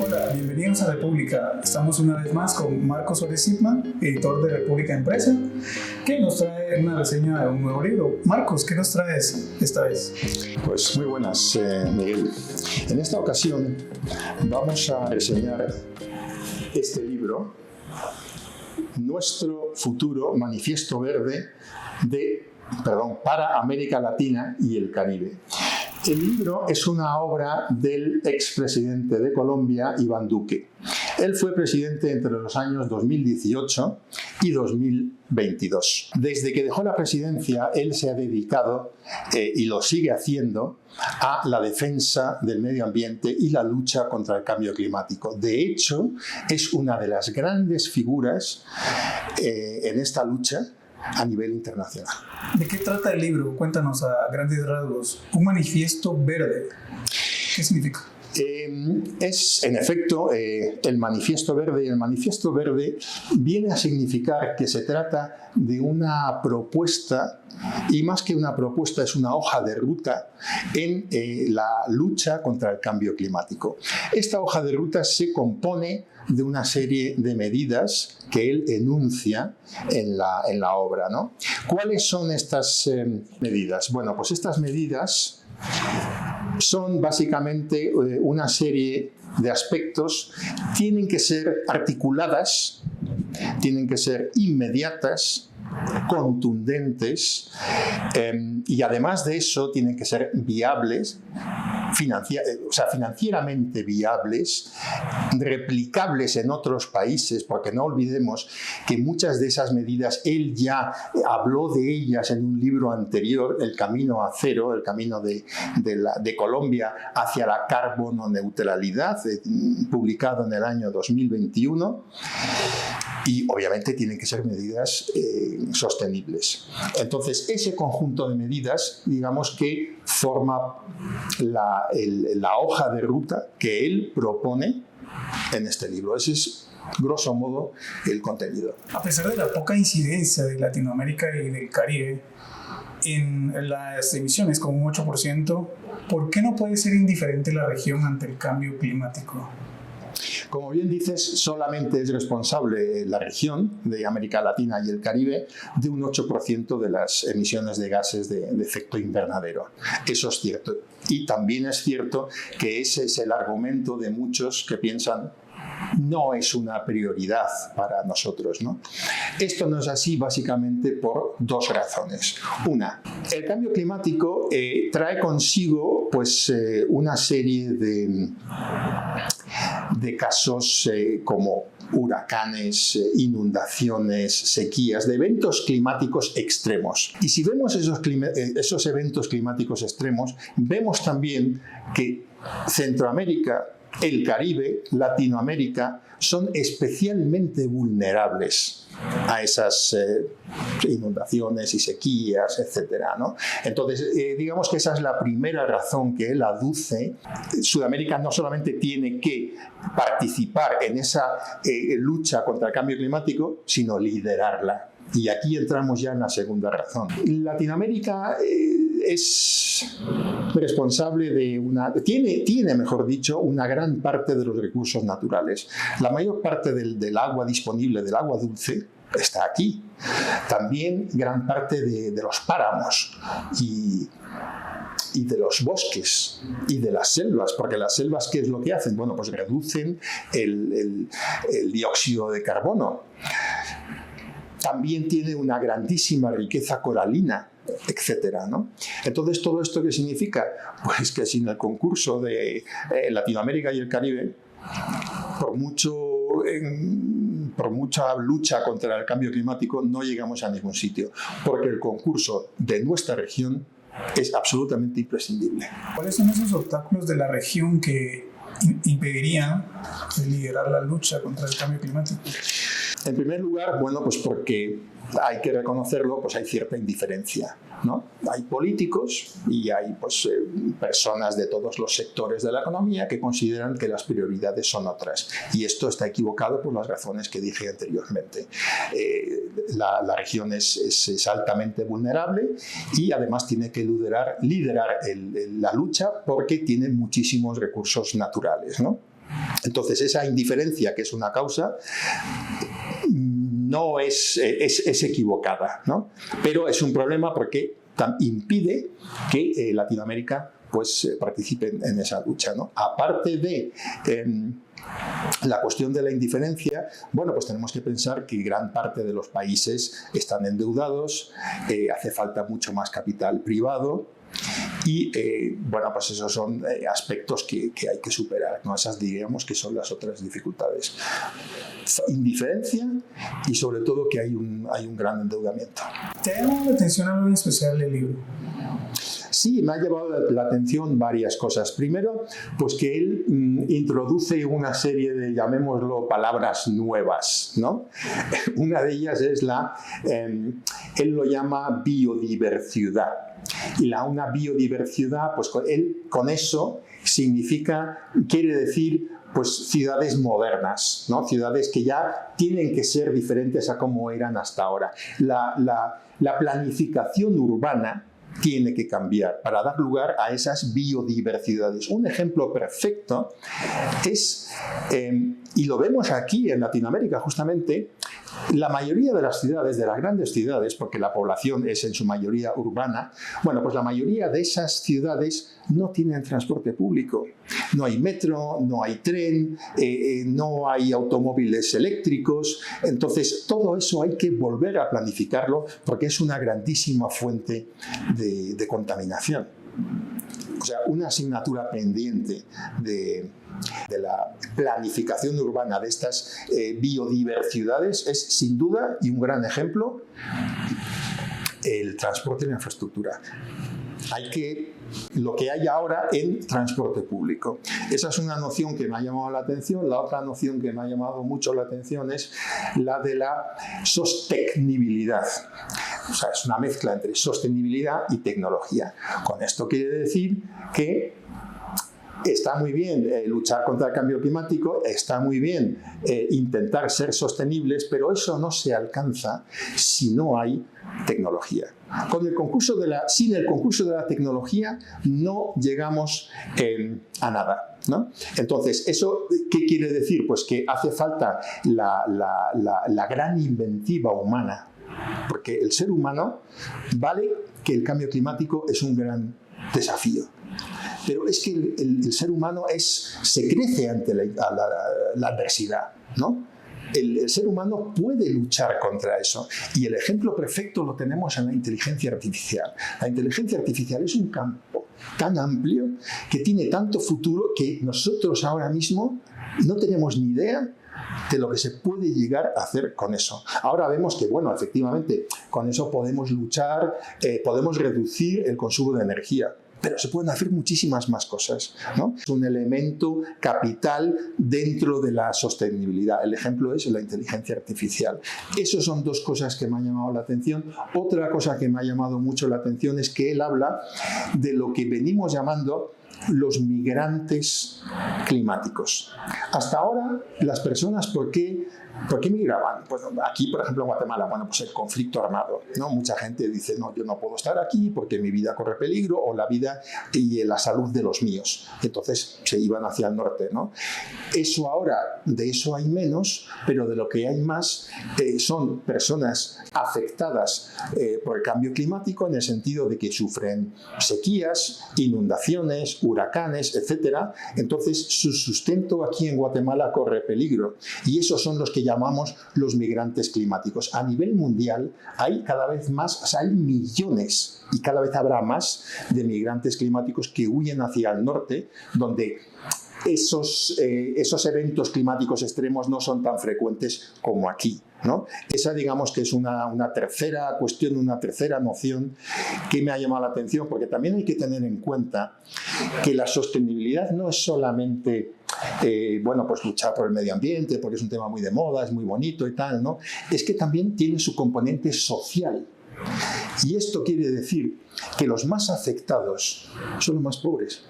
Hola, bienvenidos a República. Estamos una vez más con Marcos Suárez Zipman, editor de República Empresa, que nos trae una reseña de un nuevo libro. Marcos, ¿qué nos traes esta vez? Pues muy buenas, Miguel. En esta ocasión vamos a reseñar este libro, Nuestro futuro manifiesto verde para América Latina y el Caribe. El libro es una obra del expresidente de Colombia, Iván Duque. Él fue presidente entre los años 2018 y 2022. Desde que dejó la presidencia, él se ha dedicado, y lo sigue haciendo, a la defensa del medio ambiente y la lucha contra el cambio climático. De hecho, es una de las grandes figuras en esta lucha a nivel internacional. ¿De qué trata el libro? Cuéntanos a grandes rasgos. Un manifiesto verde. ¿Qué significa? Es, en efecto, el manifiesto verde. El manifiesto verde viene a significar que se trata de una propuesta, y más que una propuesta, es una hoja de ruta en la lucha contra el cambio climático. Esta hoja de ruta se compone de una serie de medidas que él enuncia en la obra, ¿no? ¿Cuáles son estas medidas? Bueno, pues estas medidas son básicamente una serie de aspectos, tienen que ser articuladas, tienen que ser inmediatas, contundentes, y además de eso tienen que ser viables, financieramente viables, replicables en otros países, porque no olvidemos que muchas de esas medidas él ya habló de ellas en un libro anterior, El camino a cero, el camino de Colombia hacia la carbono neutralidad, publicado en el año 2021. Y obviamente tienen que ser medidas sostenibles. Entonces, ese conjunto de medidas, digamos que forma la hoja de ruta que él propone en este libro. Ese es, grosso modo, el contenido. A pesar de la poca incidencia de Latinoamérica y del Caribe en las emisiones, con un 8%, ¿por qué no puede ser indiferente la región ante el cambio climático? Como bien dices, solamente es responsable la región de América Latina y el Caribe de un 8% de las emisiones de gases de efecto invernadero. Eso es cierto. Y también es cierto que ese es el argumento de muchos que piensan no es una prioridad para nosotros, ¿no? Esto no es así básicamente por dos razones. Una, el cambio climático trae consigo pues, una serie de casos como huracanes, inundaciones, sequías, de eventos climáticos extremos. Y si vemos esos eventos climáticos extremos, vemos también que Centroamérica, el Caribe, Latinoamérica son especialmente vulnerables a esas inundaciones y sequías, etcétera, ¿no? Entonces, digamos que esa es la primera razón que él aduce. Sudamérica no solamente tiene que participar en esa lucha contra el cambio climático, sino liderarla. Y aquí entramos ya en la segunda razón. Latinoamérica es responsable de tiene, mejor dicho, una gran parte de los recursos naturales. La mayor parte del agua disponible, del agua dulce, está aquí. También gran parte de los páramos y de los bosques y de las selvas, porque las selvas, ¿qué es lo que hacen? Bueno, pues reducen el dióxido de carbono. También tiene una grandísima riqueza coralina, etcétera, ¿no? Entonces, ¿todo esto qué significa? Pues que sin el concurso de Latinoamérica y el Caribe, por mucha lucha contra el cambio climático, no llegamos a ningún sitio, porque el concurso de nuestra región es absolutamente imprescindible. ¿Cuáles son esos obstáculos de la región que impedirían liderar la lucha contra el cambio climático? En primer lugar, bueno, pues porque hay que reconocerlo, pues hay cierta indiferencia, ¿no? Hay políticos y hay pues, personas de todos los sectores de la economía que consideran que las prioridades son otras. Y esto está equivocado por las razones que dije anteriormente. La región es altamente vulnerable y además tiene que liderar la lucha porque tiene muchísimos recursos naturales, ¿no? Entonces, esa indiferencia, que es una causa, no es equivocada, ¿no? Pero es un problema porque impide que Latinoamérica pues, participe en esa lucha, ¿no? Aparte de la cuestión de la indiferencia, bueno, pues tenemos que pensar que gran parte de los países están endeudados, hace falta mucho más capital privado. Y bueno, pues esos son aspectos que hay que superar, ¿no? Esas diríamos que son las otras dificultades. Indiferencia y sobre todo que hay un gran endeudamiento. ¿Te ha llamado la atención algo en especial del libro? Sí, me ha llamado la atención varias cosas. Primero, pues que él introduce una serie de, llamémoslo, palabras nuevas, ¿no? Una de ellas es él lo llama biodiversidad. Y una biodiversidad, pues él con eso quiere decir pues ciudades modernas, ¿no? Ciudades que ya tienen que ser diferentes a como eran hasta ahora. La planificación urbana tiene que cambiar para dar lugar a esas biodiversidades. Un ejemplo perfecto es, y lo vemos aquí en Latinoamérica justamente, la mayoría de las ciudades, de las grandes ciudades, porque la población es en su mayoría urbana, bueno, pues la mayoría de esas ciudades no tienen transporte público. No hay metro, no hay tren, no hay automóviles eléctricos. Entonces, todo eso hay que volver a planificarlo porque es una grandísima fuente de contaminación. O sea, una asignatura pendiente de la planificación urbana de estas biodiversidades es, sin duda, y un gran ejemplo, el transporte y la infraestructura. Lo que hay ahora en transporte público. Esa es una noción que me ha llamado la atención. La otra noción que me ha llamado mucho la atención es la de la sostenibilidad. O sea, es una mezcla entre sostenibilidad y tecnología. Con esto quiere decir que está muy bien luchar contra el cambio climático, está muy bien intentar ser sostenibles, pero eso no se alcanza si no hay tecnología. Sin el concurso de la tecnología no llegamos a nada, ¿no? Entonces, ¿eso qué quiere decir? Pues que hace falta la gran inventiva humana, porque el ser humano, vale que el cambio climático es un gran desafío, pero es que el ser humano se crece ante la adversidad, ¿no? El ser humano puede luchar contra eso. Y el ejemplo perfecto lo tenemos en la inteligencia artificial. La inteligencia artificial es un campo tan amplio que tiene tanto futuro que nosotros ahora mismo no tenemos ni idea de lo que se puede llegar a hacer con eso. Ahora vemos que, bueno, efectivamente, con eso podemos luchar, podemos reducir el consumo de energía. Pero se pueden hacer muchísimas más cosas, ¿no? Es un elemento capital dentro de la sostenibilidad. El ejemplo es la inteligencia artificial. Esas son dos cosas que me han llamado la atención. Otra cosa que me ha llamado mucho la atención es que él habla de lo que venimos llamando los migrantes climáticos. Hasta ahora, las personas, ¿por qué migraban? Pues aquí, por ejemplo, en Guatemala, bueno, pues el conflicto armado, ¿no? Mucha gente dice, no, yo no puedo estar aquí porque mi vida corre peligro o la vida y la salud de los míos. Entonces se iban hacia el norte, ¿no? Eso ahora, de eso hay menos, pero de lo que hay más son personas afectadas por el cambio climático en el sentido de que sufren sequías, inundaciones, huracanes, etc. Entonces su sustento aquí en Guatemala corre peligro y esos son los que llamamos los migrantes climáticos. A nivel mundial hay cada vez más, o sea, hay millones y cada vez habrá más de migrantes climáticos que huyen hacia el norte, donde esos eventos climáticos extremos no son tan frecuentes como aquí, ¿no? Esa, digamos, que es una tercera cuestión, una tercera noción que me ha llamado la atención, porque también hay que tener en cuenta que la sostenibilidad no es solamente bueno, pues luchar por el medio ambiente, porque es un tema muy de moda, es muy bonito y tal, ¿no? Es que también tiene su componente social. Y esto quiere decir que los más afectados son los más pobres.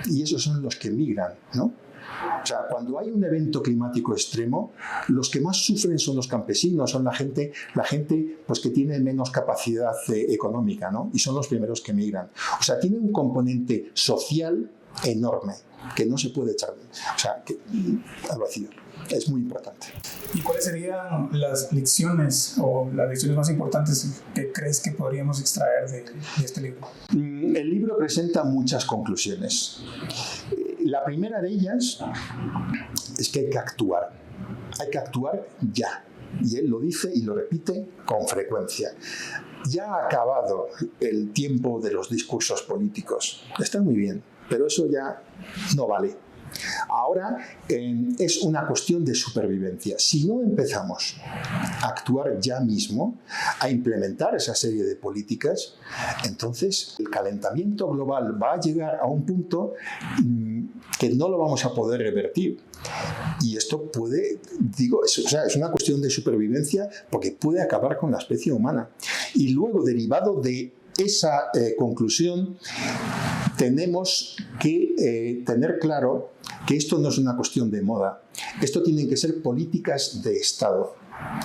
Y esos son los que migran, ¿no? O sea, cuando hay un evento climático extremo, los que más sufren son los campesinos, son la gente pues, que tiene menos capacidad económica, ¿no? Y son los primeros que migran. O sea, tiene un componente social enorme. que no se puede echar, o sea, al vacío. Es muy importante. ¿Y cuáles serían las lecciones o las lecciones más importantes que crees que podríamos extraer de este libro? El libro presenta muchas conclusiones. La primera de ellas es que hay que actuar. Hay que actuar ya. Y él lo dice y lo repite con frecuencia. Ya ha acabado el tiempo de los discursos políticos. Está muy bien, pero eso ya no vale. Ahora es una cuestión de supervivencia. Si no empezamos a actuar ya mismo, a implementar esa serie de políticas, entonces el calentamiento global va a llegar a un punto que no lo vamos a poder revertir. Y esto puede, es una cuestión de supervivencia porque puede acabar con la especie humana. Y luego, derivado de esa conclusión, tenemos que tener claro que esto no es una cuestión de moda. Esto tienen que ser políticas de Estado.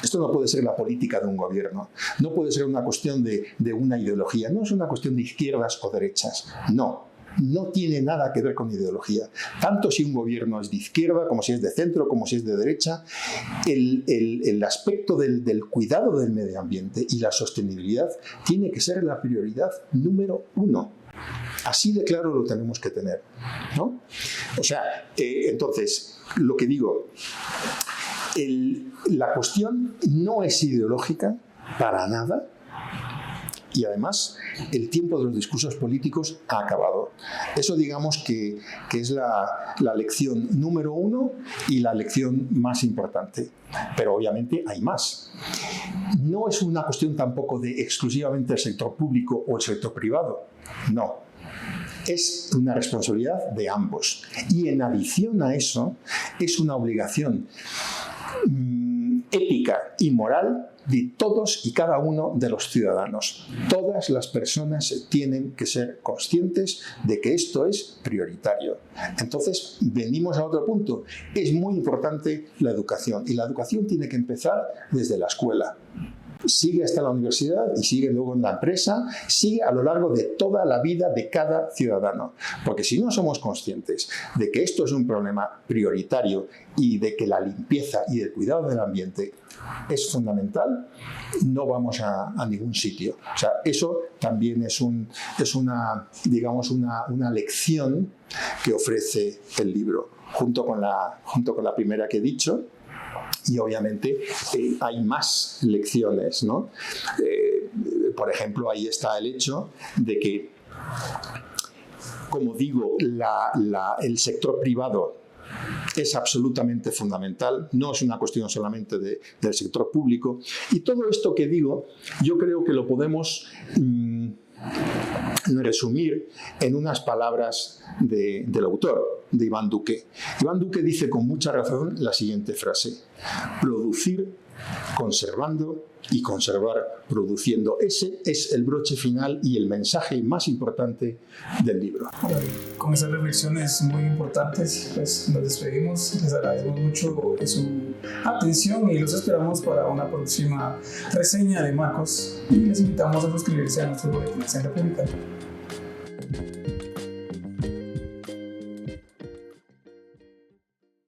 Esto no puede ser la política de un gobierno. No puede ser una cuestión de una ideología. No es una cuestión de izquierdas o derechas. No. No tiene nada que ver con ideología. Tanto si un gobierno es de izquierda, como si es de centro, como si es de derecha, el aspecto del cuidado del medio ambiente y la sostenibilidad tiene que ser la prioridad número 1. Así de claro lo tenemos que tener, ¿no? O sea, entonces, lo que digo, la cuestión no es ideológica para nada. Y además, el tiempo de los discursos políticos ha acabado. Eso digamos que es la lección número 1 y la lección más importante. Pero obviamente hay más. No es una cuestión tampoco de exclusivamente el sector público o el sector privado. No. Es una responsabilidad de ambos. Y en adición a eso, es una obligación ética y moral de todos y cada uno de los ciudadanos. Todas las personas tienen que ser conscientes de que esto es prioritario. Entonces, venimos a otro punto. Es muy importante la educación, y la educación tiene que empezar desde la escuela. Sigue hasta la universidad y sigue luego en la empresa, sigue a lo largo de toda la vida de cada ciudadano. Porque si no somos conscientes de que esto es un problema prioritario y de que la limpieza y el cuidado del ambiente es fundamental, no vamos a ningún sitio. O sea, eso también es una lección que ofrece el libro, junto con la primera que he dicho. Y obviamente hay más lecciones, ¿no? Por ejemplo, ahí está el hecho de que, como digo, el sector privado es absolutamente fundamental, no es una cuestión solamente del sector público. Y todo esto que digo, yo creo que lo podemos resumir en unas palabras del autor, de Iván Duque. Iván Duque dice con mucha razón la siguiente frase: producir conservando y conservar produciendo. Ese es el broche final y el mensaje más importante del libro. Con esas reflexiones muy importantes, pues nos despedimos. Les agradecemos mucho su atención y los esperamos para una próxima reseña de Marcos. Y les invitamos a suscribirse a nuestro boletín en República.